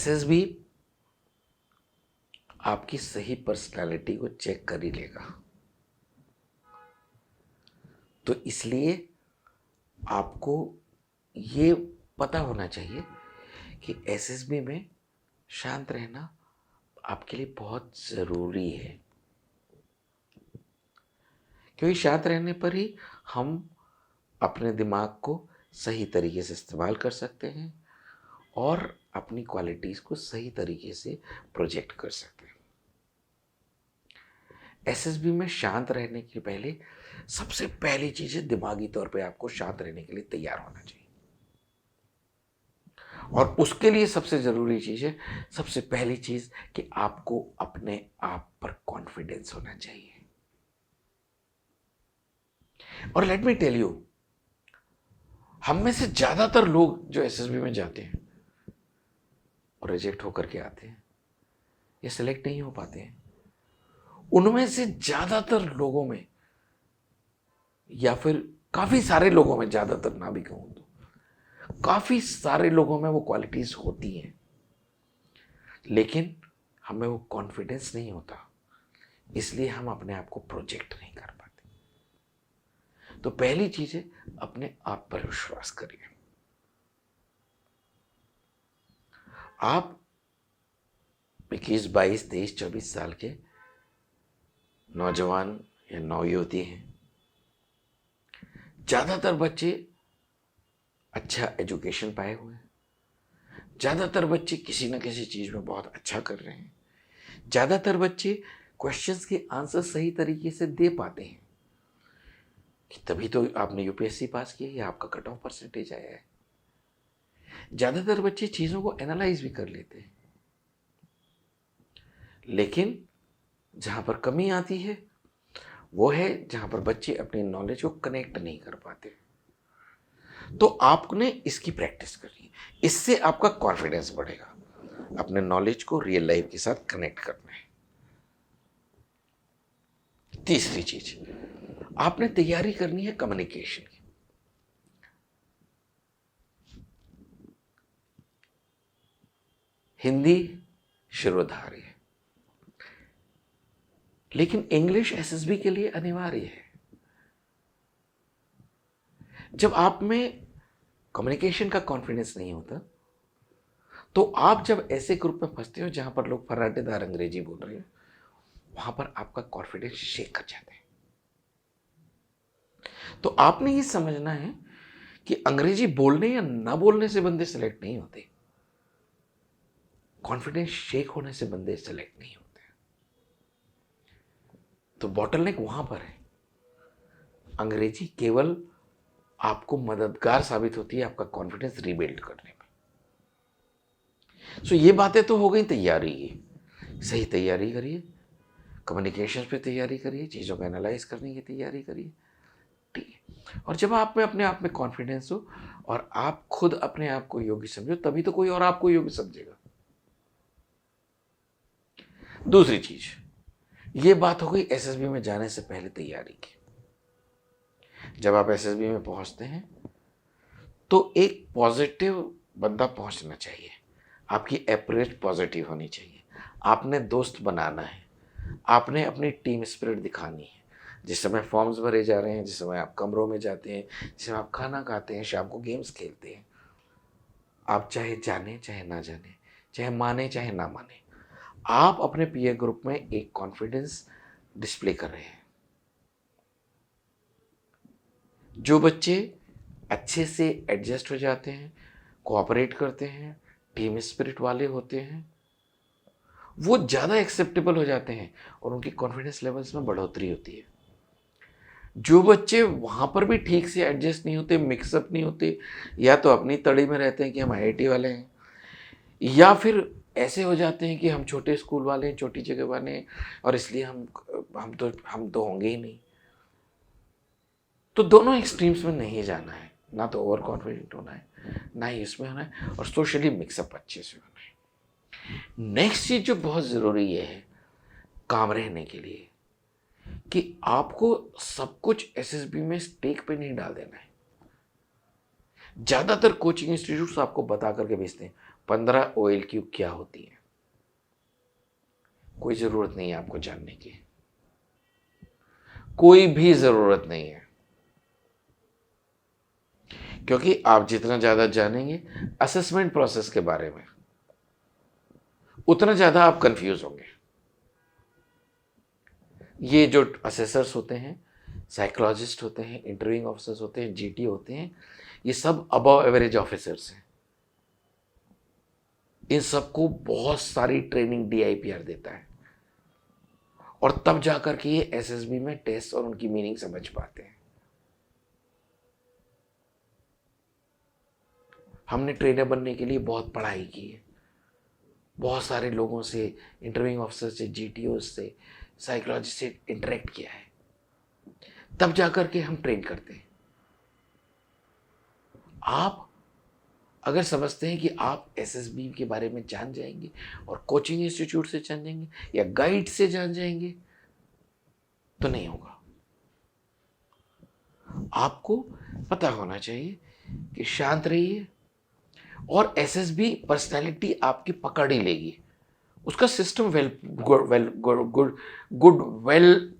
SSB आपकी सही personality को चेक कर ही लेगा। तो इसलिए आपको ये पता होना चाहिए कि एसएसबी में शांत रहना आपके लिए बहुत ज़रूरी है, क्योंकि शांत रहने पर ही हम अपने दिमाग को सही तरीके से इस्तेमाल कर सकते हैं और अपनी क्वालिटीज़ को सही तरीके से प्रोजेक्ट कर सकते हैं। एसएसबी में शांत रहने के पहले सबसे पहली चीज़ है, दिमागी तौर पे आपको शांत रहने के लिए तैयार होना चाहिए। और उसके लिए सबसे ज़रूरी चीज़ है, सबसे पहली चीज़ कि आपको अपने आप पर कॉन्फिडेंस होना चाहिए। और लेट मी टेल यू, हम में से ज़्यादातर लोग जो एसएसबी में जाते हैं और रिजेक्ट होकर के आते हैं या सिलेक्ट नहीं हो पाते हैं, उनमें से ज़्यादातर लोगों में या फिर काफ़ी सारे लोगों में, ज़्यादातर ना भी कहूँ तो काफ़ी सारे लोगों में वो क्वालिटीज़ होती हैं, लेकिन हमें वो कॉन्फिडेंस नहीं होता, इसलिए हम अपने आप को प्रोजेक्ट नहीं कर पाते। तो पहली चीज़ है, अपने आप पर विश्वास करिए। आप 21, 22, 23, 24 साल के नौजवान या नवयुवती हैं। ज़्यादातर बच्चे अच्छा एजुकेशन पाए हुए हैं, ज़्यादातर बच्चे किसी न किसी चीज़ में बहुत अच्छा कर रहे हैं, ज़्यादातर बच्चे क्वेश्चंस के आंसर सही तरीके से दे पाते हैं, कि तभी तो आपने यूपीएससी पास किया या आपका कट ऑफ परसेंटेज आया है। ज़्यादातर बच्चे चीज़ों को एनालाइज भी कर लेते हैं, लेकिन जहाँ पर कमी आती है वो है जहाँ पर बच्चे अपनी नॉलेज को कनेक्ट नहीं कर पाते। तो आपने इसकी प्रैक्टिस करनी है, इससे आपका कॉन्फिडेंस बढ़ेगा, अपने नॉलेज को रियल लाइफ के साथ कनेक्ट करना है। तीसरी चीज, आपने तैयारी करनी है कम्युनिकेशन की। हिंदी शिरोधार्य है, लेकिन इंग्लिश एसएसबी के लिए अनिवार्य है। जब आप में कम्युनिकेशन का कॉन्फिडेंस नहीं होता, तो आप जब ऐसे ग्रुप में फंसते हो जहां पर लोग फर्राटेदार अंग्रेजी बोल रहे हैं, वहां पर आपका कॉन्फिडेंस शेक कर जाता है। तो आपने ये समझना है कि अंग्रेजी बोलने या ना बोलने से बंदे सेलेक्ट नहीं होते, कॉन्फिडेंस शेक होने से बंदे सेलेक्ट नहीं होते। तो बॉटलनेक वहां पर है। अंग्रेजी केवल आपको मददगार साबित होती है आपका कॉन्फिडेंस रीबिल्ड करने में। सो ये बातें तो हो गई तैयारी की। सही तैयारी करिए, कम्युनिकेशन पे तैयारी करिए, चीज़ों को एनालाइज करने की तैयारी करिए, ठीक है। और जब आप में अपने आप में कॉन्फिडेंस हो और आप खुद अपने आप को योग्य समझो, तभी तो कोई और आपको योग्य समझेगा। दूसरी चीज, ये बात हो गई एसएसबी में जाने से पहले तैयारी की। जब आप एसएसबी में पहुंचते हैं तो एक पॉजिटिव बंदा पहुंचना चाहिए, आपकी अप्रोच पॉजिटिव होनी चाहिए, आपने दोस्त बनाना है, आपने अपनी टीम स्पिरिट दिखानी है। जिस समय फॉर्म्स भरे जा रहे हैं, जिस समय आप कमरों में जाते हैं, जिस समय आप खाना खाते हैं, शाम को गेम्स खेलते हैं, आप चाहे जाने चाहे ना जाने, चाहे माने चाहे ना माने, आप अपने पीयर ग्रुप में एक कॉन्फिडेंस डिस्प्ले कर रहे हैं। जो बच्चे अच्छे से एडजस्ट हो जाते हैं, कोऑपरेट करते हैं, टीम स्पिरिट वाले होते हैं, वो ज़्यादा एक्सेप्टेबल हो जाते हैं और उनकी कॉन्फिडेंस लेवल्स में बढ़ोतरी होती है। जो बच्चे वहाँ पर भी ठीक से एडजस्ट नहीं होते, मिक्सअप नहीं होते, या तो अपनी तड़ी में रहते हैं कि हम आईआईटी वाले हैं, या फिर ऐसे हो जाते हैं कि हम छोटे स्कूल वाले हैं, छोटी जगह वाले हैं, और इसलिए हम तो होंगे ही नहीं। तो दोनों एक्सट्रीम्स में नहीं जाना है, ना तो ओवर कॉन्फिडेंट होना है, ना ही इसमें होना है, और सोशली मिक्सअप अच्छे से होना है। नेक्स्ट चीज जो बहुत ज़रूरी है काम रहने के लिए, कि आपको सब कुछ एसएसबी में स्टेक पे नहीं डाल देना है। ज़्यादातर कोचिंग इंस्टीट्यूट्स आपको बता करके भेजते हैं 15 OLQ क्या होती है, कोई जरूरत नहीं है आपको जानने की, कोई भी जरूरत नहीं है, क्योंकि आप जितना ज्यादा जानेंगे असेसमेंट प्रोसेस के बारे में, उतना ज्यादा आप कंफ्यूज होंगे। ये जो असेसर्स होते हैं, साइकोलॉजिस्ट होते हैं, इंटरव्यूइंग ऑफिसर्स होते हैं, जीटी होते हैं, ये सब अबव एवरेज ऑफिसर्स हैं। इन सबको बहुत सारी ट्रेनिंग DIPR देता है, और तब जाकर के ये SSB में टेस्ट और उनकी मीनिंग समझ पाते हैं। हमने ट्रेनर बनने के लिए बहुत पढ़ाई की है, बहुत सारे लोगों से, इंटरव्यूइंग ऑफिसर से, GTO से, साइकोलॉजिस्ट से इंटरेक्ट किया है, तब जाकर के हम ट्रेन करते हैं। आप अगर समझते हैं कि आप SSB के बारे में जान जाएंगे और कोचिंग इंस्टीट्यूट से जान जाएंगे या गाइड से जान जाएंगे, तो नहीं होगा। आपको पता होना चाहिए कि शांत रहिए, और SSB पर्सनैलिटी आपकी पकड़ ही लेगी। उसका सिस्टम वेल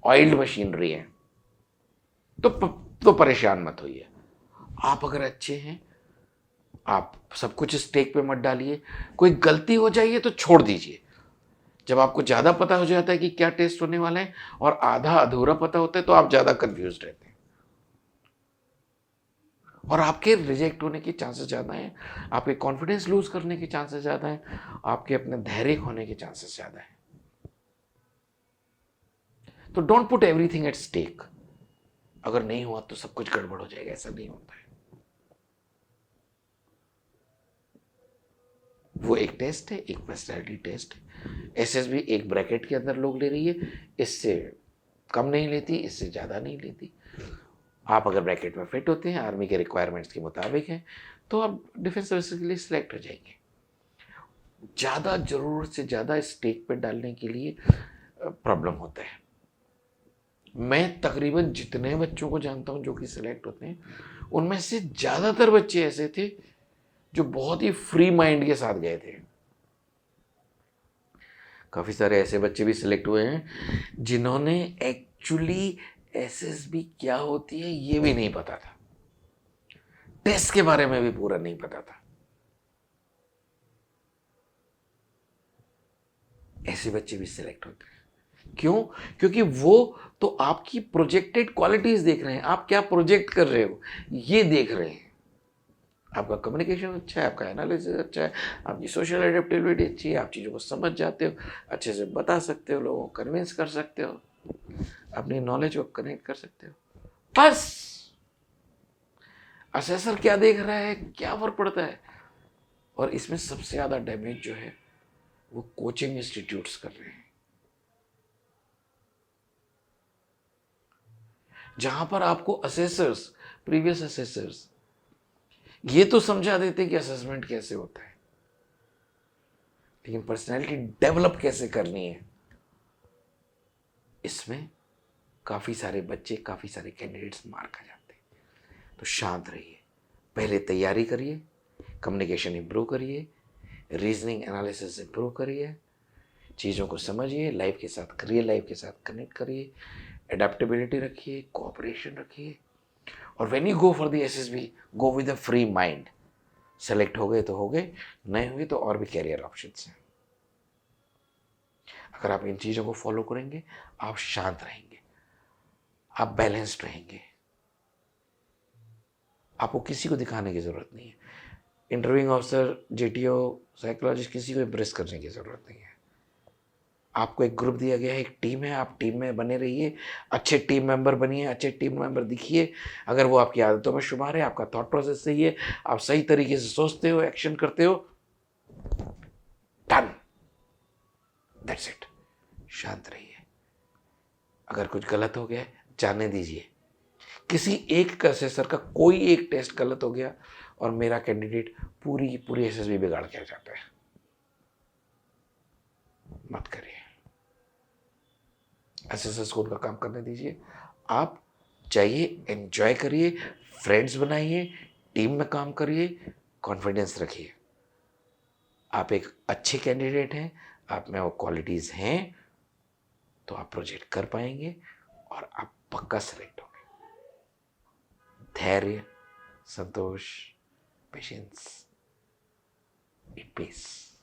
ऑयल्ड मशीनरी है, तो परेशान मत होइए। आप अगर अच्छे हैं, आप सब कुछ स्टेक पे मत डालिए। कोई गलती हो जाइए तो छोड़ दीजिए। जब आपको ज़्यादा पता हो जाता है कि क्या टेस्ट होने वाला है और आधा अधूरा पता होता है, तो आप ज़्यादा कंफ्यूज रहते हैं और आपके रिजेक्ट होने के चांसेस ज़्यादा हैं, आपके कॉन्फिडेंस लूज करने के चांसेस ज़्यादा हैं, आपके अपने धैर्य खोने के चांसेस ज़्यादा हैं। तो don't put everything at stake. अगर नहीं हुआ तो सब कुछ गड़बड़ हो जाएगा, ऐसा नहीं होता है। वो एक टेस्ट है, एक पर्सनैलिटी टेस्ट है। SSB एक ब्रैकेट के अंदर लोग ले रही है, इससे कम नहीं लेती, इससे ज़्यादा नहीं लेती। आप अगर ब्रैकेट में फिट होते हैं, आर्मी के रिक्वायरमेंट्स के मुताबिक हैं, तो आप डिफेंस सर्विसेज के लिए सिलेक्ट हो जाएंगे। ज़्यादा ज़रूरत से ज़्यादा स्टेक पे डालने के लिए प्रॉब्लम होता है। मैं तकरीबन जितने बच्चों को जानता हूं जो कि सिलेक्ट होते हैं, उनमें से ज़्यादातर बच्चे ऐसे थे जो बहुत ही फ्री माइंड के साथ गए थे। काफ़ी सारे ऐसे बच्चे भी सिलेक्ट हुए हैं जिन्होंने एक्चुअली SSB क्या होती है ये भी नहीं पता था, टेस्ट के बारे में भी पूरा नहीं पता था। ऐसे बच्चे भी सिलेक्ट होते हैं। क्यों? क्योंकि वो तो आपकी प्रोजेक्टेड क्वालिटीज देख रहे हैं, आप क्या प्रोजेक्ट कर रहे हो ये देख रहे हैं। आपका कम्युनिकेशन अच्छा है, आपका एनालिसिस अच्छा है, आपकी सोशल एडेप्टेबिलिटी अच्छी है, आप चीज़ों को समझ जाते हो, अच्छे से बता सकते हो, लोगों को कन्विंस कर सकते हो, अपनी नॉलेज को कनेक्ट कर सकते हो। बस असेसर क्या देख रहा है, क्या फर्क पड़ता है। और इसमें सबसे ज़्यादा डैमेज जो है वो कोचिंग इंस्टीट्यूट्स कर रहे हैं, जहां पर आपको असेसर्स, प्रीवियस असेसर्स ये तो समझा देते हैं कि असेसमेंट कैसे होता है, लेकिन पर्सनैलिटी डेवलप कैसे करनी है, इसमें काफ़ी सारे बच्चे, काफ़ी सारे कैंडिडेट्स मार खा जाते हैं। तो शांत रहिए, पहले तैयारी करिए, कम्युनिकेशन इंप्रूव करिए, रीजनिंग एनालिसिस इंप्रूव करिए, चीज़ों को समझिए, लाइफ के साथ करिए, लाइफ के साथ कनेक्ट करिए, एडेप्टेबिलिटी रखिए, कोऑपरेशन रखिए। और when you go for the SSB, go with a free mind. Select हो गए तो हो गए, नहीं हुए तो और भी कैरियर ऑप्शंस हैं। अगर आप इन चीज़ों को फॉलो करेंगे, आप शांत रहेंगे, आप बैलेंस्ड रहेंगे, आपको किसी को दिखाने की ज़रूरत नहीं है। इंटरव्यूइंग ऑफिसर, GTO, साइकोलॉजिस्ट, किसी को इम्प्रेस करने की ज़रूरत नहीं है। आपको एक ग्रुप दिया गया है, एक टीम है, आप टीम में बने रहिए, अच्छे टीम मेंबर बनिए, अच्छे टीम मेंबर दिखिए। अगर वो आपकी आदतों में शुमार है, आपका थॉट प्रोसेस सही है, आप सही तरीके से सोचते हो, एक्शन करते हो, डन, दैट्स इट। शांत रहिए। अगर कुछ गलत हो गया जाने दीजिए। किसी एक असेसर का कोई एक टेस्ट गलत हो गया और मेरा कैंडिडेट पूरी की पूरी SSB बिगाड़ के आ जाता है, मत करिए। एसएसएस को उनका काम करने दीजिए। आप चाहिए एंजॉय करिए, फ्रेंड्स बनाइए, टीम में काम करिए, कॉन्फिडेंस रखिए। आप एक अच्छे कैंडिडेट हैं, आप में वो क्वालिटीज़ हैं, तो आप प्रोजेक्ट कर पाएंगे और आप पक्का सेलेक्ट होंगे। धैर्य, संतोष, पेशेंस, इट पेस।